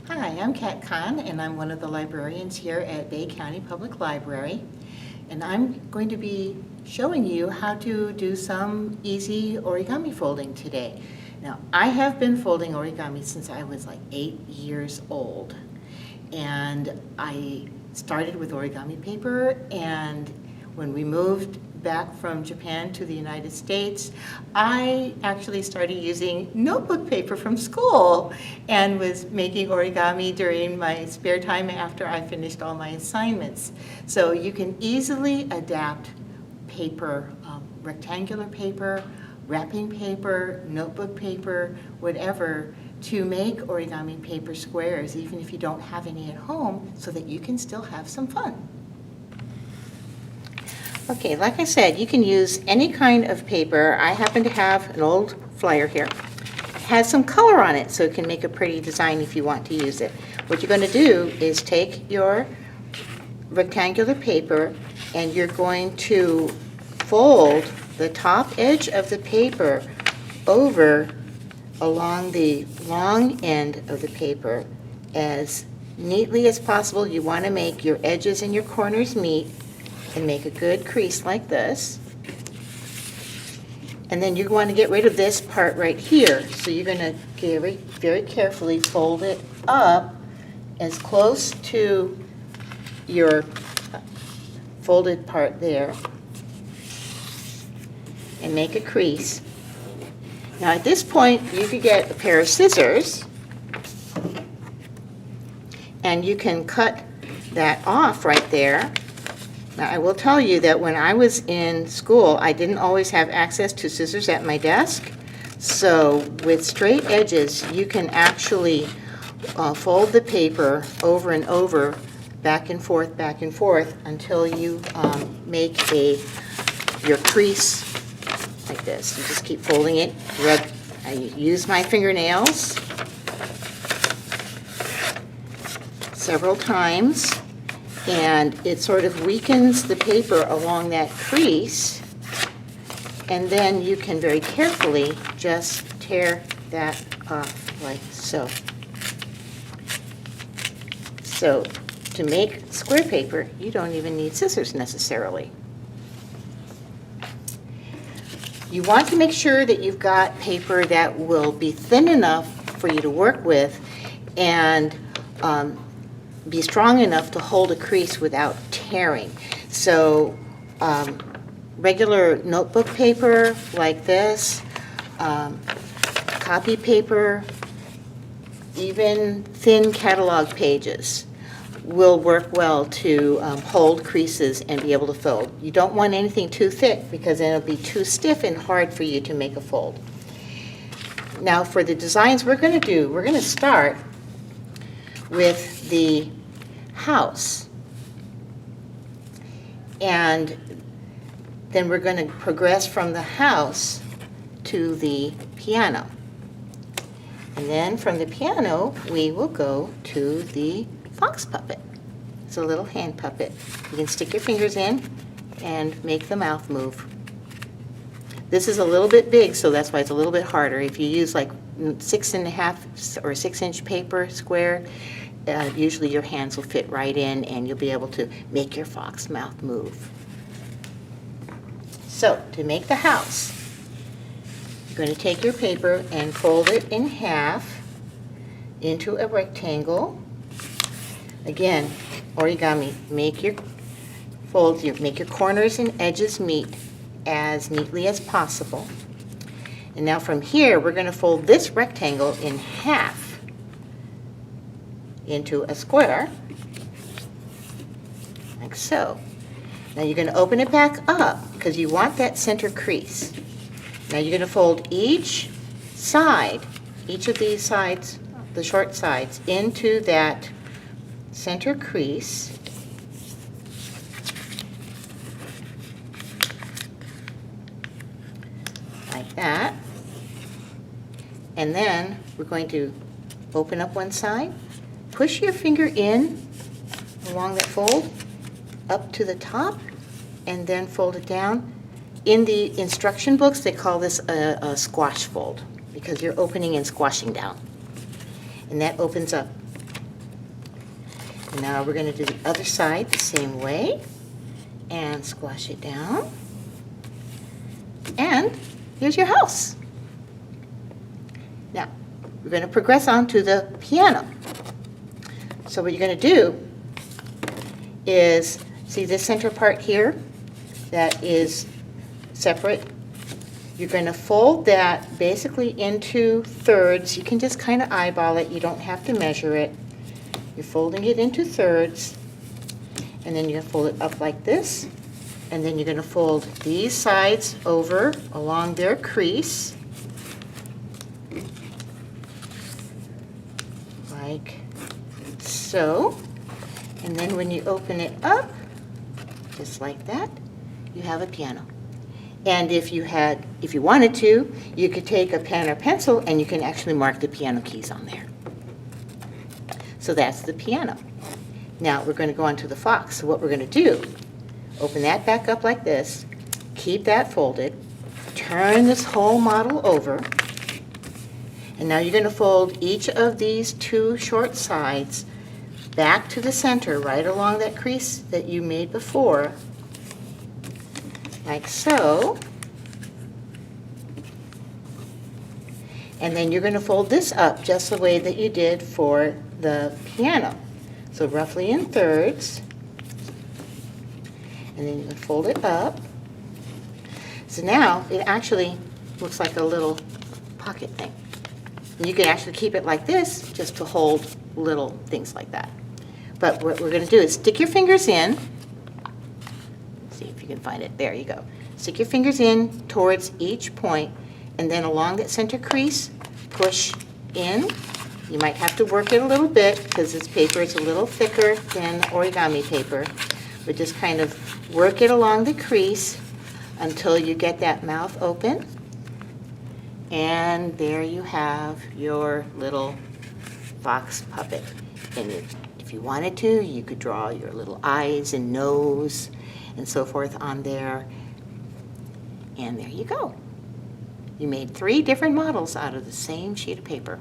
Hi, I'm Kat Kahn, and I'm one of the librarians here at Bay County Public Library. And I'm going to be showing you how to do some easy origami folding today. Now, I have been folding origami since I was like 8 years old. And I started with origami paper, and when we moved back from Japan to the United States, I actually started using notebook paper from school and was making origami during my spare time after I finished all my assignments. So you can easily adapt paper, rectangular paper, wrapping paper, notebook paper, whatever, to make origami paper squares, even if you don't have any at home, so that you can still have some fun. Okay, like I said, you can use any kind of paper. I happen to have an old flyer here. It has some color on it, so it can make a pretty design if you want to use it. What you're going to do is take your rectangular paper and you're going to fold the top edge of the paper over along the long end of the paper as neatly as possible. You want to make your edges and your corners meet and make a good crease like this. And then you want to get rid of this part right here. So you're going to very, very carefully fold it up as close to your folded part there and make a crease. Now at this point you could get a pair of scissors and you can cut that off right there. Now I will tell you that when I was in school I didn't always have access to scissors at my desk, so with straight edges you can actually fold the paper over and over, back and forth until you make your crease like this. You just keep folding it. I use my fingernails several times, and it sort of weakens the paper along that crease, and then you can very carefully just tear that off like so. So to make square paper, you don't even need scissors necessarily. You want to make sure that you've got paper that will be thin enough for you to work with and be strong enough to hold a crease without tearing. So regular notebook paper like this, copy paper, even thin catalog pages will work well to hold creases and be able to fold. You don't want anything too thick because then it'll be too stiff and hard for you to make a fold. Now for the designs we're going to do, we're going to start with the house. And then we're going to progress from the house to the piano. And then from the piano, we will go to the fox puppet. It's a little hand puppet. You can stick your fingers in and make the mouth move. This is a little bit big, so that's why it's a little bit harder. If you use like 6.5 or 6-inch paper square, usually your hands will fit right in and you'll be able to make your fox mouth move. So to make the house, you're going to take your paper and fold it in half into a rectangle. Again, origami, make your folds, make your corners and edges meet as neatly as possible. And now from here, we're going to fold this rectangle in half into a square, like so. Now you're going to open it back up because you want that center crease. Now you're going to fold each side, each of these sides, the short sides, into that center crease. Like that. And then we're going to open up one side, push your finger in along that fold up to the top, and then fold it down. In the instruction books, they call this a squash fold because you're opening and squashing down. And that opens up Now we're going to do the other side the same way and squash it down. And here's your house. Now, we're going to progress on to the piano. So what you're going to do is, see this center part here that is separate? You're going to fold that basically into thirds. You can just kind of eyeball it. You don't have to measure it. You're folding it into thirds, and then you're going to fold it up like this, and then you're going to fold these sides over along their crease, like so. And then when you open it up, just like that, you have a piano. And if you wanted to, you could take a pen or pencil and you can actually mark the piano keys on there. So that's the piano. Now we're going to go on to the fox. So what we're going to do, open that back up like this, keep that folded, turn this whole model over, and now you're going to fold each of these two short sides back to the center, right along that crease that you made before, like so. And then you're going to fold this up just the way that you did for the piano. So roughly in thirds. And then you fold it up. So now it actually looks like a little pocket thing. And you can actually keep it like this just to hold little things like that. But what we're going to do is stick your fingers in. See if you can find it. There you go. Stick your fingers in towards each point, and then along that center crease, push in. You might have to work it a little bit because this paper is a little thicker than origami paper, but just kind of work it along the crease until you get that mouth open. And there you have your little fox puppet. And if you wanted to, you could draw your little eyes and nose and so forth on there. And there you go. You made 3 different models out of the same sheet of paper.